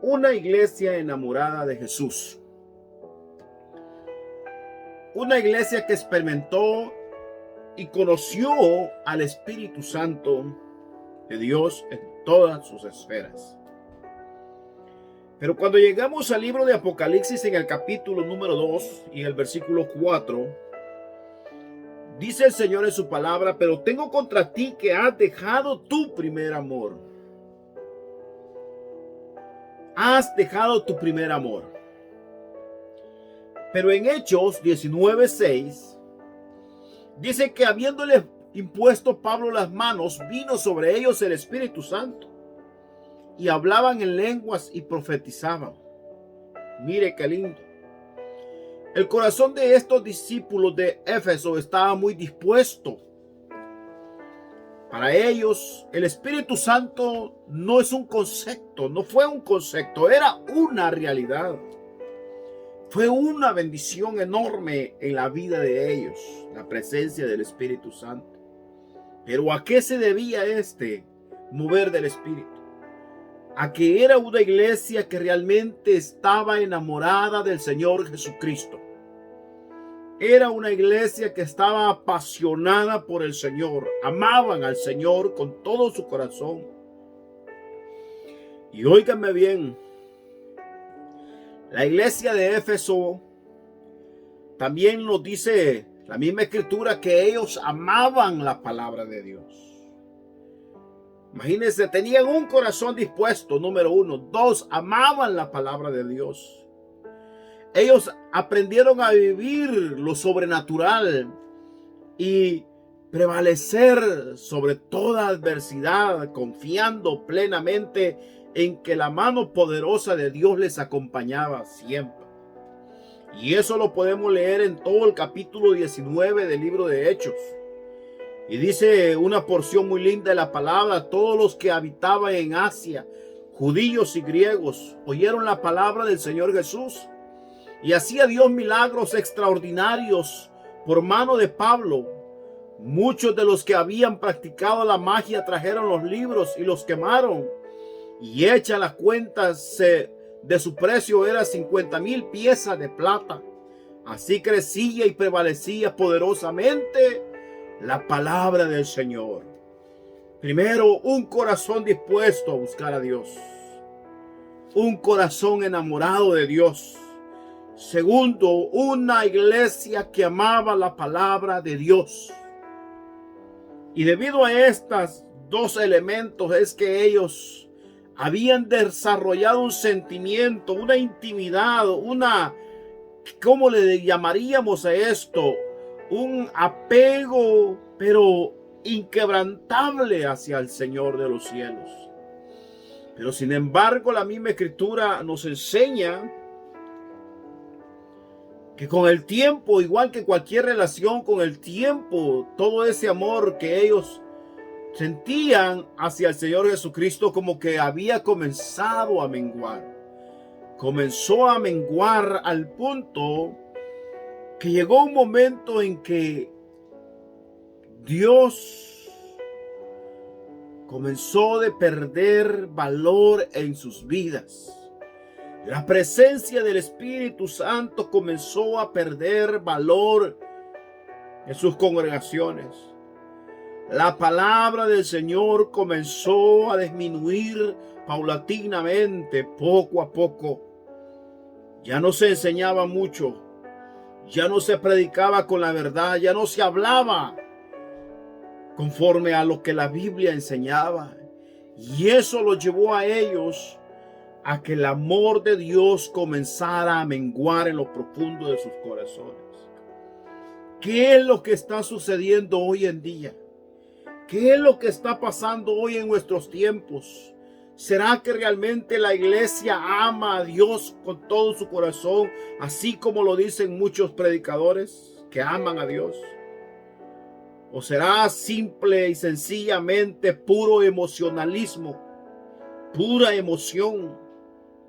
Una iglesia enamorada de Jesús. Una iglesia que experimentó y conoció al Espíritu Santo de Dios en todas sus esferas. Pero cuando llegamos al libro de Apocalipsis en el capítulo número 2 y el versículo 4, dice el Señor en su palabra: pero tengo contra ti que has dejado tu primer amor. Has dejado tu primer amor. Pero en Hechos 19:6 dice que habiéndole impuesto Pablo las manos, vino sobre ellos el Espíritu Santo y hablaban en lenguas y profetizaban. Mire qué lindo. El corazón de estos discípulos de Éfeso estaba muy dispuesto. Para ellos, el Espíritu Santo no es un concepto, no fue un concepto, era una realidad. Fue una bendición enorme en la vida de ellos, la presencia del Espíritu Santo. Pero ¿a qué se debía este mover del Espíritu? A que era una iglesia que realmente estaba enamorada del Señor Jesucristo. Era una iglesia que estaba apasionada por el Señor. Amaban al Señor con todo su corazón. Y óiganme bien, la iglesia de Éfeso también nos dice la misma escritura que ellos amaban la palabra de Dios. Imagínense, tenían un corazón dispuesto, número uno. Dos, amaban la palabra de Dios. Ellos aprendieron a vivir lo sobrenatural y prevalecer sobre toda adversidad, confiando plenamente en que la mano poderosa de Dios les acompañaba siempre. Y eso lo podemos leer en todo el capítulo 19 del libro de Hechos. Y dice una porción muy linda de la palabra: todos los que habitaban en Asia, judíos y griegos, oyeron la palabra del Señor Jesús. Y hacía Dios milagros extraordinarios por mano de Pablo. Muchos de los que habían practicado la magia trajeron los libros y los quemaron. Y hecha la cuenta de su precio era 50,000 piezas de plata. Así crecía y prevalecía poderosamente la palabra del Señor. Primero, un corazón dispuesto a buscar a Dios. Un corazón enamorado de Dios. Segundo, una iglesia que amaba la palabra de Dios. Y debido a estos dos elementos es que ellos habían desarrollado un sentimiento, una intimidad, ¿cómo le llamaríamos a esto? Un apego, pero inquebrantable hacia el Señor de los cielos. Pero sin embargo, la misma escritura nos enseña que con el tiempo, igual que cualquier relación, con el tiempo, todo ese amor que ellos sentían hacia el Señor Jesucristo como que había comenzado a menguar. Comenzó a menguar al punto que llegó un momento en que Dios comenzó a perder valor en sus vidas. La presencia del Espíritu Santo comenzó a perder valor en sus congregaciones. La palabra del Señor comenzó a disminuir paulatinamente, poco a poco. Ya no se enseñaba mucho, ya no se predicaba con la verdad, ya no se hablaba conforme a lo que la Biblia enseñaba. Y eso lo llevó a ellos a que el amor de Dios comenzara a menguar en lo profundo de sus corazones. ¿Qué es lo que está sucediendo hoy en día? ¿Qué es lo que está pasando hoy en nuestros tiempos? ¿Será que realmente la iglesia ama a Dios con todo su corazón, así como lo dicen muchos predicadores que aman a Dios? ¿O será simple y sencillamente puro emocionalismo, pura emoción?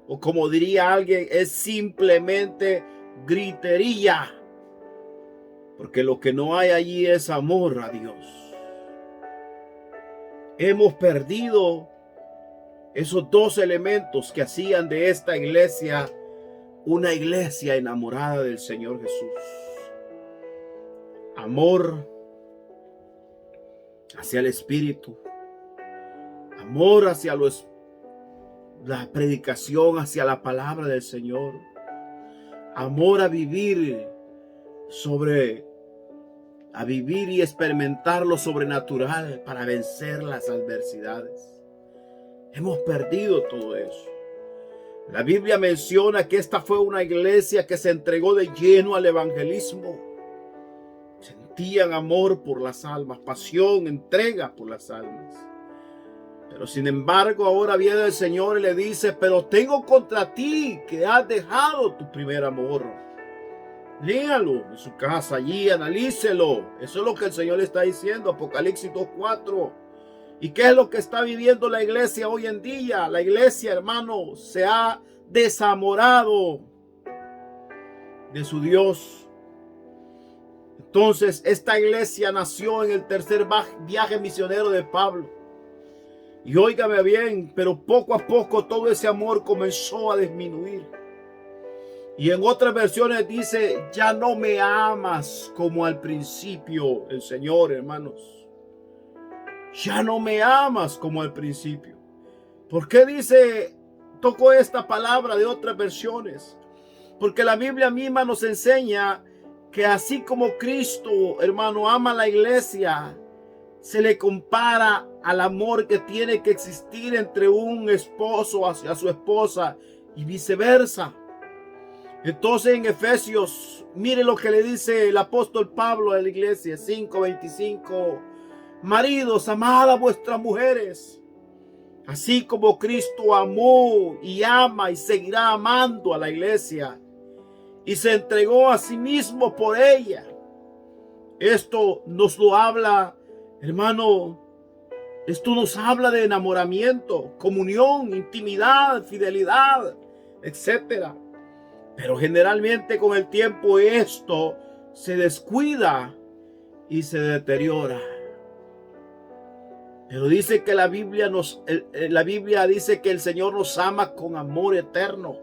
O como diría alguien, es simplemente gritería, porque lo que no hay allí es amor a Dios. Hemos perdido Esos dos elementos que hacían de esta iglesia una iglesia enamorada del Señor Jesús. Amor hacia el Espíritu. Amor hacia la predicación, hacia la palabra del Señor. Amor a vivir y experimentar lo sobrenatural para vencer las adversidades. Hemos perdido todo eso. La Biblia menciona que esta fue una iglesia que se entregó de lleno al evangelismo. Sentían amor por las almas, pasión, entrega por las almas. Pero sin embargo, ahora viene el Señor y le dice: pero tengo contra ti que has dejado tu primer amor. Léalo en su casa allí, analícelo. Eso es lo que el Señor le está diciendo, Apocalipsis 2:4. ¿Y qué es lo que está viviendo la iglesia hoy en día? La iglesia, hermano, se ha desamorado de su Dios. Entonces, esta iglesia nació en el tercer viaje misionero de Pablo. Y óigame bien, pero poco a poco todo ese amor comenzó a disminuir. Y en otras versiones dice: ya no me amas como al principio, el Señor, hermanos. Ya no me amas como al principio. ¿Por qué tocó esta palabra de otras versiones? Porque la Biblia misma nos enseña que así como Cristo, hermano, ama a la iglesia, se le compara al amor que tiene que existir entre un esposo hacia su esposa y viceversa. Entonces en Efesios, mire lo que le dice el apóstol Pablo a la iglesia, 5:25. Maridos, amad a vuestras mujeres, así como Cristo amó y ama y seguirá amando a la iglesia y se entregó a sí mismo por ella. Esto nos lo habla, hermano, esto nos habla de enamoramiento, comunión, intimidad, fidelidad, etcétera. Pero generalmente con el tiempo esto se descuida y se deteriora. Pero dice que la Biblia dice que el Señor nos ama con amor eterno,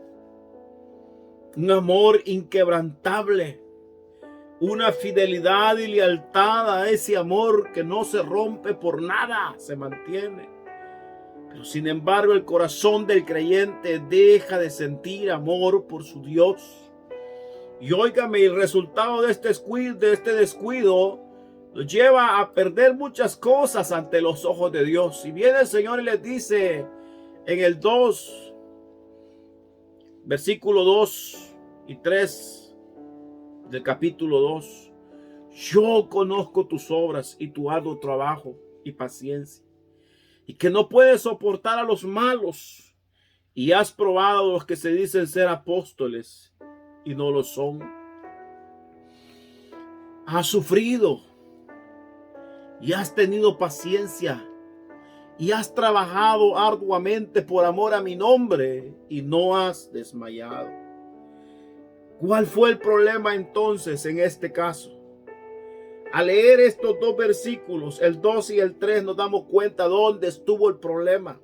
un amor inquebrantable, una fidelidad y lealtad a ese amor que no se rompe por nada, se mantiene. Pero sin embargo, el corazón del creyente deja de sentir amor por su Dios. Y óigame, el resultado de este descuido los lleva a perder muchas cosas ante los ojos de Dios. Y viene el Señor y les dice en el 2, versículo 2 y 3 del capítulo 2. Yo conozco tus obras y tu arduo trabajo y paciencia, y que no puedes soportar a los malos, y has probado a los que se dicen ser apóstoles y no lo son. Has sufrido y has tenido paciencia y has trabajado arduamente por amor a mi nombre y no has desmayado. ¿Cuál fue el problema entonces en este caso? Al leer estos dos versículos, el 2 y el 3, nos damos cuenta dónde estuvo el problema.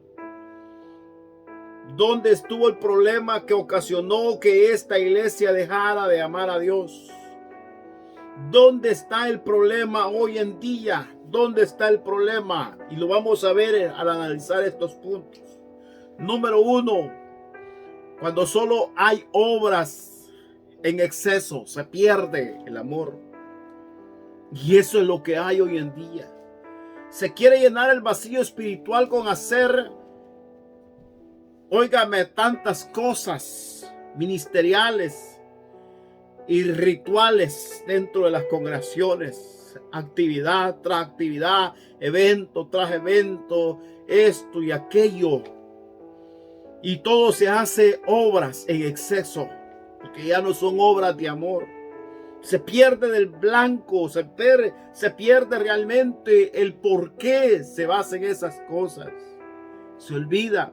¿Dónde estuvo el problema que ocasionó que esta iglesia dejara de amar a Dios? ¿Dónde está el problema hoy en día? ¿Dónde está el problema? Y lo vamos a ver al analizar estos puntos. Número 1, cuando solo hay obras en exceso, se pierde el amor. Y eso es lo que hay hoy en día. Se quiere llenar el vacío espiritual con hacer, óigame, tantas cosas ministeriales y rituales dentro de las congregaciones, actividad tras actividad, evento tras evento, esto y aquello, y todo se hace obras en exceso, porque ya no son obras de amor. Se pierde del blanco, se pierde realmente el por qué se hacen esas cosas. Se olvida,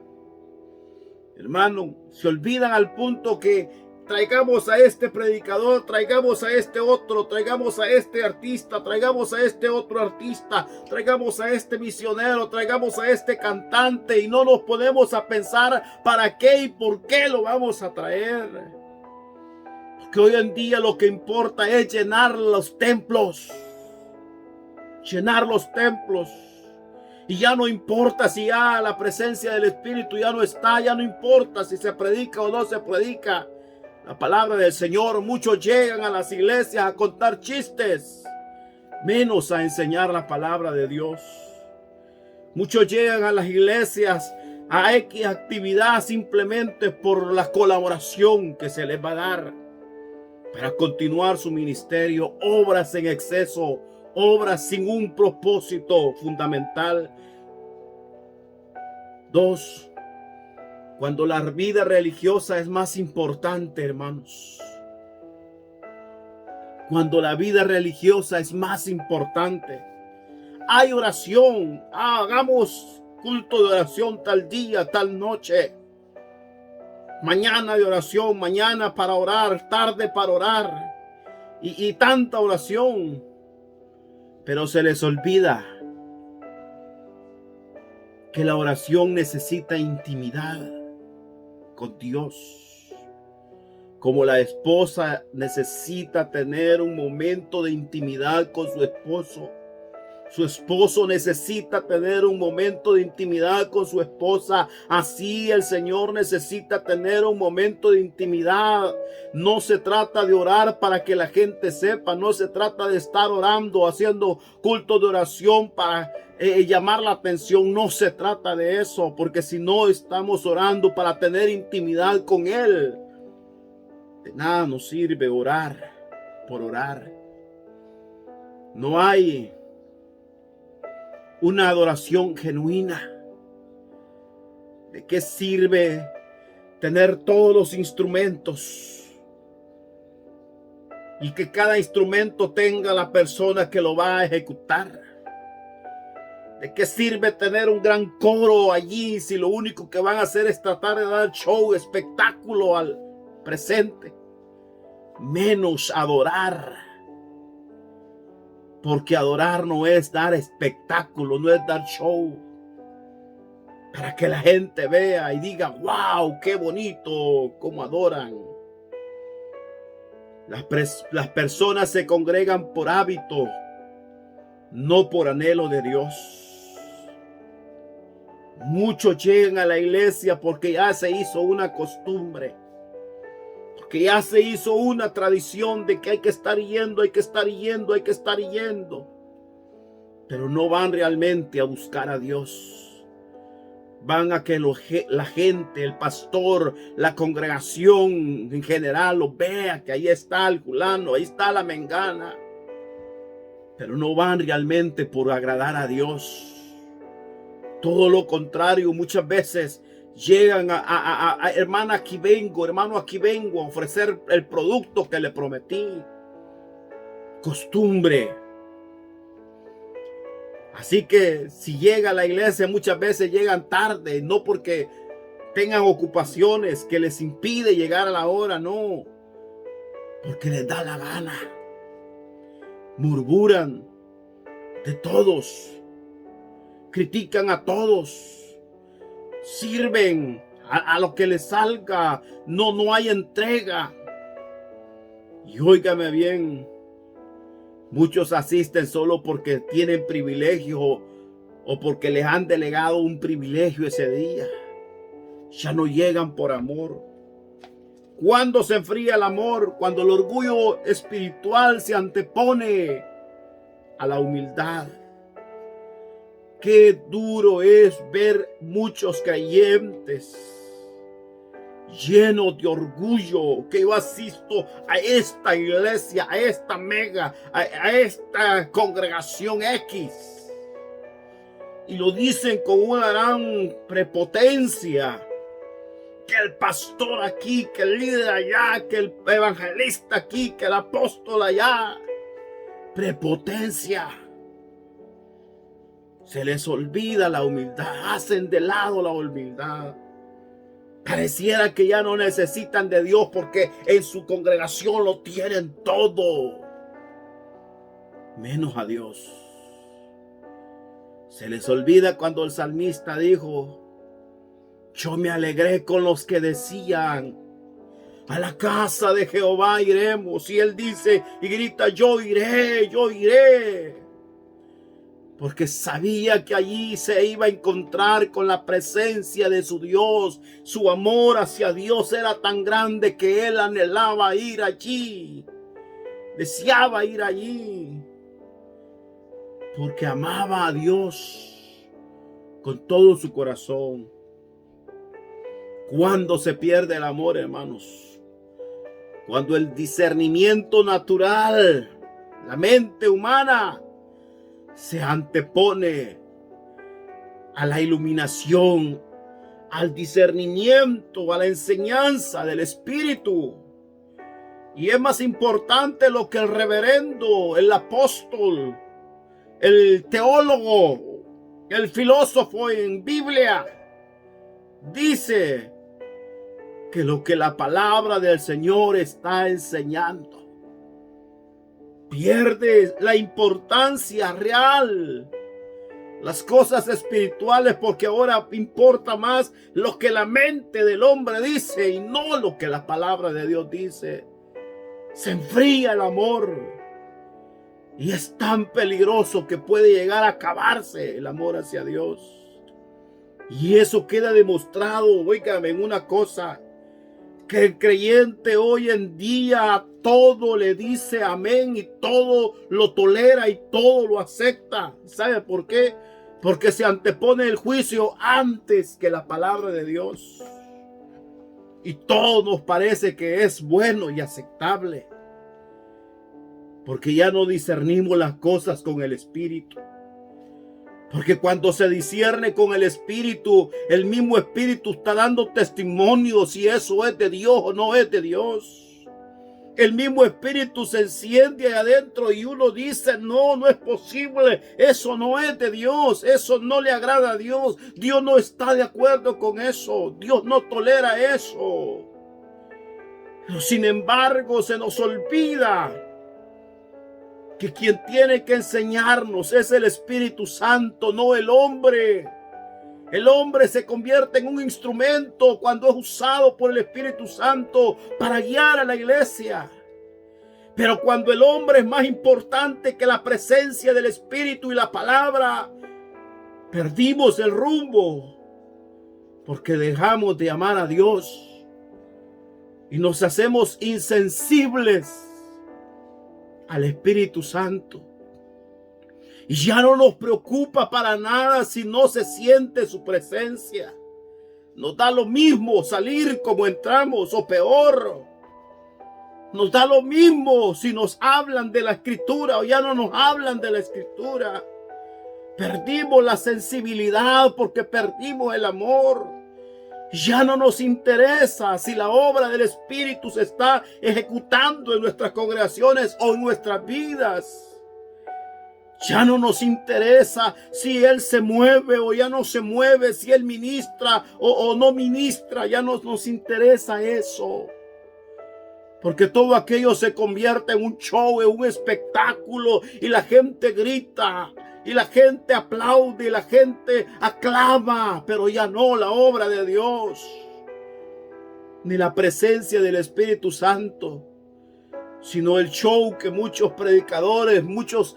hermano, se olvidan al punto que traigamos a este predicador, traigamos a este otro, traigamos a este artista, traigamos a este otro artista, traigamos a este misionero, traigamos a este cantante y no nos ponemos a pensar para qué y por qué lo vamos a traer. Porque hoy en día lo que importa es llenar los templos. Llenar los templos. Y ya no importa si ya la presencia del Espíritu ya no está, ya no importa si se predica o no se predica la palabra del Señor. Muchos llegan a las iglesias a contar chistes, menos a enseñar la palabra de Dios. Muchos llegan a las iglesias a X actividad simplemente por la colaboración que se les va a dar para continuar su ministerio. Obras en exceso, obras sin un propósito fundamental. 2. Cuando la vida religiosa es más importante, hermanos. Cuando la vida religiosa es más importante. Hay oración. Hagamos culto de oración tal día, tal noche. Mañana de oración, mañana para orar, tarde para orar. Y tanta oración. Pero se les olvida que la oración necesita intimidad con Dios. Como la esposa necesita tener un momento de intimidad con su esposo. Su esposo necesita tener un momento de intimidad con su esposa. Así el Señor necesita tener un momento de intimidad. No se trata de orar para que la gente sepa. No se trata de estar orando, haciendo culto de oración para llamar la atención. No se trata de eso. Porque si no estamos orando para tener intimidad con Él, de nada nos sirve orar por orar. No hay una adoración genuina. ¿De qué sirve tener todos los instrumentos y que cada instrumento tenga la persona que lo va a ejecutar? ¿De qué sirve tener un gran coro allí si lo único que van a hacer es tratar de dar show, espectáculo al presente? Menos adorar. Porque adorar no es dar espectáculo, no es dar show. Para que la gente vea y diga, wow, qué bonito, cómo adoran. Las personas se congregan por hábito, no por anhelo de Dios. Muchos llegan a la iglesia porque ya se hizo una costumbre. Que ya se hizo una tradición de que hay que estar yendo, hay que estar yendo, hay que estar yendo. Pero no van realmente a buscar a Dios. Van a que la gente, el pastor, la congregación en general lo vea, que ahí está el fulano, ahí está la mengana. Pero no van realmente por agradar a Dios. Todo lo contrario, muchas veces llegan a hermano, aquí vengo a ofrecer el producto que le prometí. Costumbre. Así que si llega a la iglesia, muchas veces llegan tarde, no porque tengan ocupaciones que les impide llegar a la hora, no, porque les da la gana. Murmuran de todos, critican a todos. Sirven a lo que les salga. No hay entrega. Y óigame bien, muchos asisten solo porque tienen privilegio o porque les han delegado un privilegio ese día. Ya no llegan por amor. ¿Cuándo se enfría el amor? Cuando el orgullo espiritual se antepone a la humildad. Qué duro es ver muchos creyentes llenos de orgullo, que yo asisto a esta iglesia, a esta mega, a esta congregación X. Y lo dicen con una gran prepotencia. Que el pastor aquí, que el líder allá, que el evangelista aquí, que el apóstol allá. Prepotencia. Se les olvida la humildad, hacen de lado la humildad. Pareciera que ya no necesitan de Dios porque en su congregación lo tienen todo, menos a Dios. Se les olvida cuando el salmista dijo: yo me alegré con los que decían, a la casa de Jehová iremos. Y él dice y grita: yo iré, yo iré. Porque sabía que allí se iba a encontrar con la presencia de su Dios. Su amor hacia Dios era tan grande que él anhelaba ir allí. Deseaba ir allí. Porque amaba a Dios con todo su corazón. ¿Cuándo se pierde el amor, hermanos? Cuando el discernimiento natural, la mente humana, se antepone a la iluminación, al discernimiento, a la enseñanza del Espíritu. Y es más importante lo que el reverendo, el apóstol, el teólogo, el filósofo en Biblia dice, que lo que la palabra del Señor está enseñando. Pierde la importancia real, las cosas espirituales, porque ahora importa más lo que la mente del hombre dice y no lo que la palabra de Dios dice. Se enfría el amor y es tan peligroso que puede llegar a acabarse el amor hacia Dios. Y eso queda demostrado, óigame, en una cosa, que el creyente hoy en día todo le dice amén y todo lo tolera y todo lo acepta. ¿Sabe por qué? Porque se antepone el juicio antes que la palabra de Dios. Y todo nos parece que es bueno y aceptable. Porque ya no discernimos las cosas con el Espíritu. Porque cuando se discierne con el Espíritu, el mismo Espíritu está dando testimonio si eso es de Dios o no es de Dios. El mismo Espíritu se enciende ahí adentro y uno dice: no, no es posible, eso no es de Dios, eso no le agrada a Dios, Dios no está de acuerdo con eso, Dios no tolera eso. Pero sin embargo se nos olvida que quien tiene que enseñarnos es el Espíritu Santo, no el hombre. El hombre se convierte en un instrumento cuando es usado por el Espíritu Santo para guiar a la iglesia. Pero cuando el hombre es más importante que la presencia del Espíritu y la palabra, perdimos el rumbo porque dejamos de amar a Dios y nos hacemos insensibles al Espíritu Santo. Y ya no nos preocupa para nada si no se siente su presencia. Nos da lo mismo salir como entramos o peor. Nos da lo mismo si nos hablan de la Escritura o ya no nos hablan de la Escritura. Perdimos la sensibilidad porque perdimos el amor. Ya no nos interesa si la obra del Espíritu se está ejecutando en nuestras congregaciones o en nuestras vidas. Ya no nos interesa si Él se mueve o ya no se mueve, si Él ministra o no ministra. Ya no nos interesa eso. Porque todo aquello se convierte en un show, en un espectáculo, y la gente grita, y la gente aplaude, y la gente aclama, pero ya no la obra de Dios, ni la presencia del Espíritu Santo, sino el show que muchos predicadores, muchos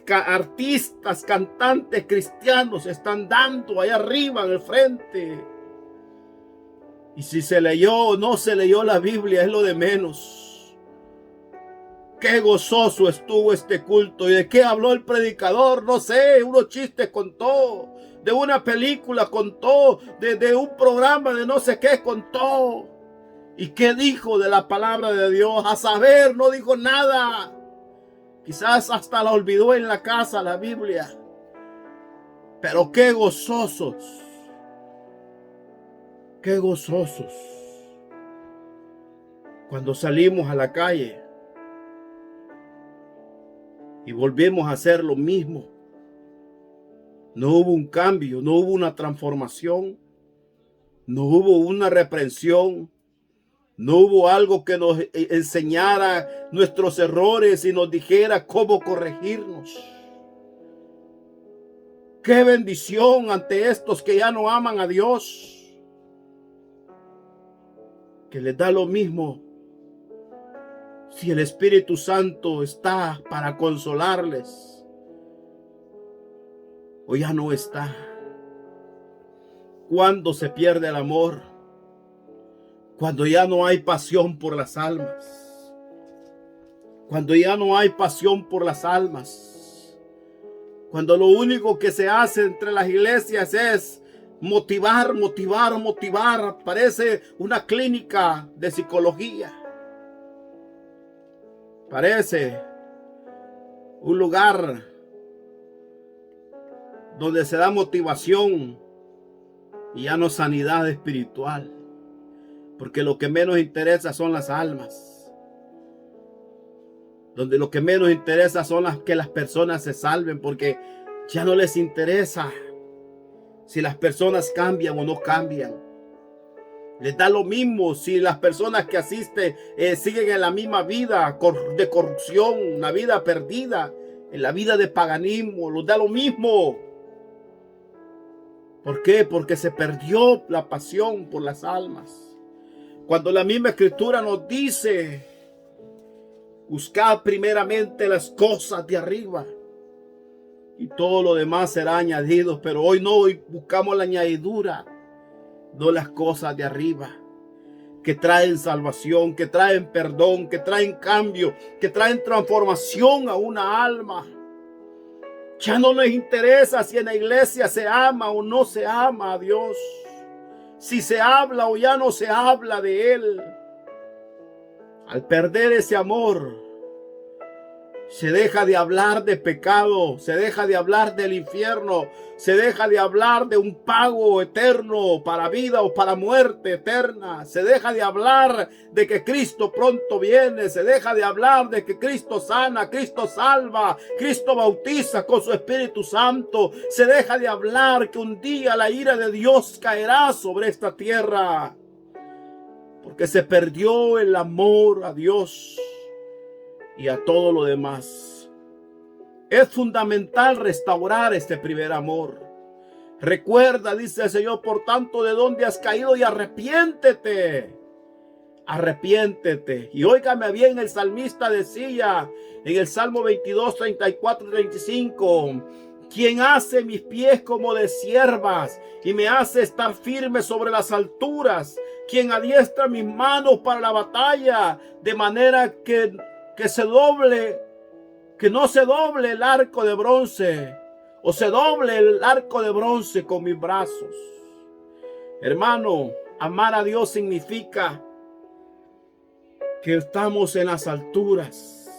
artistas, cantantes cristianos están dando allá arriba en el frente. Y si se leyó o no se leyó la Biblia es lo de menos. Qué gozoso estuvo este culto. ¿Y de qué habló el predicador? No sé, unos chistes contó, de una película contó, de un programa de no sé qué contó. ¿Y qué dijo de la palabra de Dios? A saber, no dijo nada. Quizás hasta la olvidó en la casa la Biblia. Pero qué gozosos. Qué gozosos cuando salimos a la calle y volvemos a hacer lo mismo. No hubo un cambio, no hubo una transformación. No hubo una reprensión. No hubo algo que nos enseñara nuestros errores y nos dijera cómo corregirnos. Qué bendición ante estos que ya no aman a Dios, que les da lo mismo si el Espíritu Santo está para consolarles o ya no está. Cuando se pierde el amor, cuando ya no hay pasión por las almas, cuando ya no hay pasión por las almas, cuando lo único que se hace entre las iglesias es motivar, motivar, motivar. Parece una clínica de psicología. Parece un lugar donde se da motivación y ya no sanidad espiritual. Porque lo que menos interesa son las almas. Donde lo que menos interesa son que las personas se salven, porque ya no les interesa si las personas cambian o no cambian. Les da lo mismo si las personas que asisten siguen en la misma vida de corrupción, una vida perdida, en la vida de paganismo. Les da lo mismo. ¿Por qué? Porque se perdió la pasión por las almas. Cuando la misma Escritura nos dice: buscad primeramente las cosas de arriba y todo lo demás será añadido. Pero hoy no, hoy buscamos la añadidura, no las cosas de arriba, que traen salvación, que traen perdón, que traen cambio, que traen transformación a una alma. Ya no nos interesa si en la iglesia se ama o no se ama a Dios, si se habla o ya no se habla de Él. Al perder ese amor, se deja de hablar de pecado, se deja de hablar del infierno, se deja de hablar de un pago eterno para vida o para muerte eterna. Se deja de hablar de que Cristo pronto viene, se deja de hablar de que Cristo sana, Cristo salva, Cristo bautiza con su Espíritu Santo. Se deja de hablar que un día la ira de Dios caerá sobre esta tierra. Porque se perdió el amor a Dios y a todo lo demás. Es fundamental restaurar este primer amor. Recuerda, dice el Señor, por tanto, de dónde has caído y arrepiéntete. Arrepiéntete. Y óigame bien, el salmista decía en el Salmo 22, 34 y 35: quien hace mis pies como de siervas y me hace estar firme sobre las alturas, quien adiestra mis manos para la batalla, de manera que no se doble el arco de bronce, o se doble el arco de bronce con mis brazos. Hermano, amar a Dios significa que estamos en las alturas,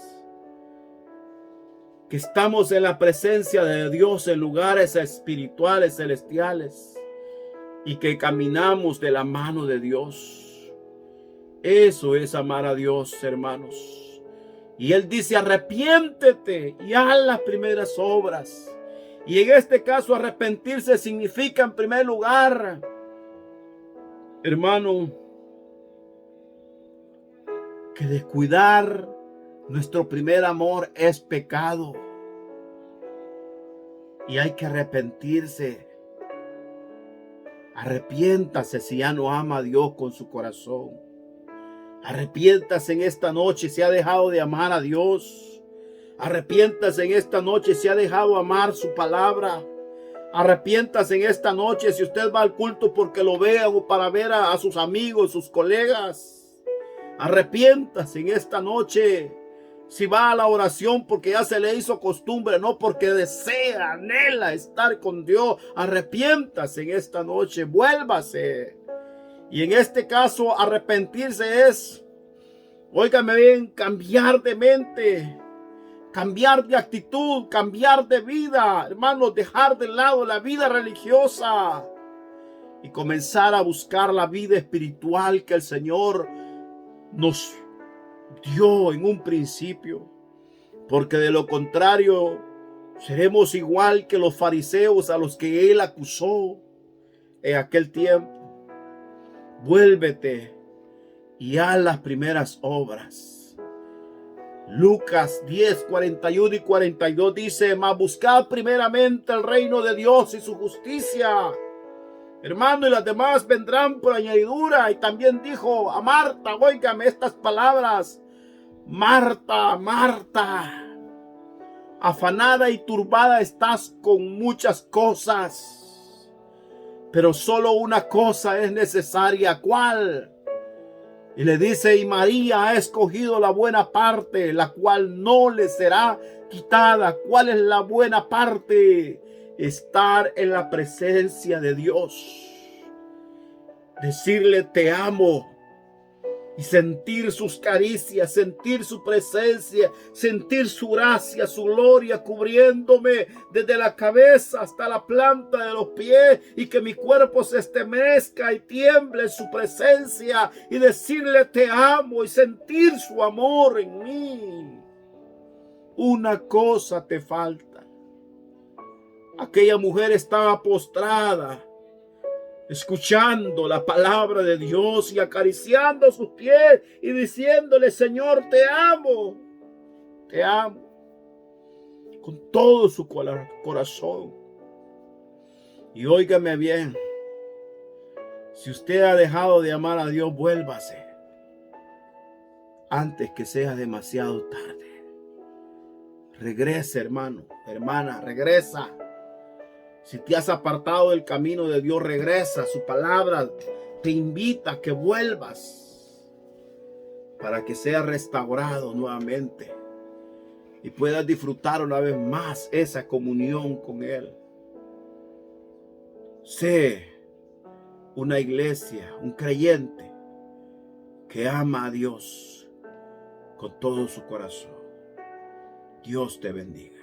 que estamos en la presencia de Dios en lugares espirituales, celestiales, y que caminamos de la mano de Dios. Eso es amar a Dios, hermanos. Y Él dice: arrepiéntete y haz las primeras obras. Y en este caso, arrepentirse significa, en primer lugar, hermano, que descuidar nuestro primer amor es pecado. Y hay que arrepentirse. Arrepiéntase si ya no ama a Dios con su corazón. Arrepiéntase en esta noche si ha dejado de amar a Dios. Arrepiéntase en esta noche si ha dejado de amar su palabra. Arrepiéntase en esta noche si usted va al culto porque lo vea o para ver a sus amigos, sus colegas. Arrepiéntase en esta noche si va a la oración porque ya se le hizo costumbre, no porque desea, anhela estar con Dios. Arrepiéntase en esta noche, vuélvase. Y en este caso, arrepentirse es, óigame bien, cambiar de mente, cambiar de actitud, cambiar de vida, hermanos, dejar de lado la vida religiosa y comenzar a buscar la vida espiritual que el Señor nos dio en un principio. Porque de lo contrario, seremos igual que los fariseos a los que Él acusó en aquel tiempo. vuélvete y haz las primeras obras. Lucas 10, 41 y 42 dice: mas buscad primeramente el reino de Dios y su justicia, hermano, y las demás vendrán por añadidura. Y también dijo a Marta, óigame estas palabras: Marta, Marta, afanada y turbada estás con muchas cosas, pero solo una cosa es necesaria. ¿Cuál? Y le dice: y María ha escogido la buena parte, la cual no le será quitada. ¿Cuál es la buena parte? Estar en la presencia de Dios, decirle te amo y sentir sus caricias, sentir su presencia, sentir su gracia, su gloria cubriéndome desde la cabeza hasta la planta de los pies, y que mi cuerpo se estremezca y tiemble en su presencia, y decirle te amo y sentir su amor en mí. Una cosa te falta. Aquella mujer estaba postrada, escuchando la palabra de Dios y acariciando sus pies y diciéndole: Señor, te amo con todo su corazón. Y óigame bien, si usted ha dejado de amar a Dios, vuélvase antes que sea demasiado tarde. Regrese, hermano, hermana, regresa. Si te has apartado del camino de Dios, regresa. Su palabra te invita a que vuelvas para que seas restaurado nuevamente y puedas disfrutar una vez más esa comunión con Él. Sé una iglesia, un creyente que ama a Dios con todo su corazón. Dios te bendiga.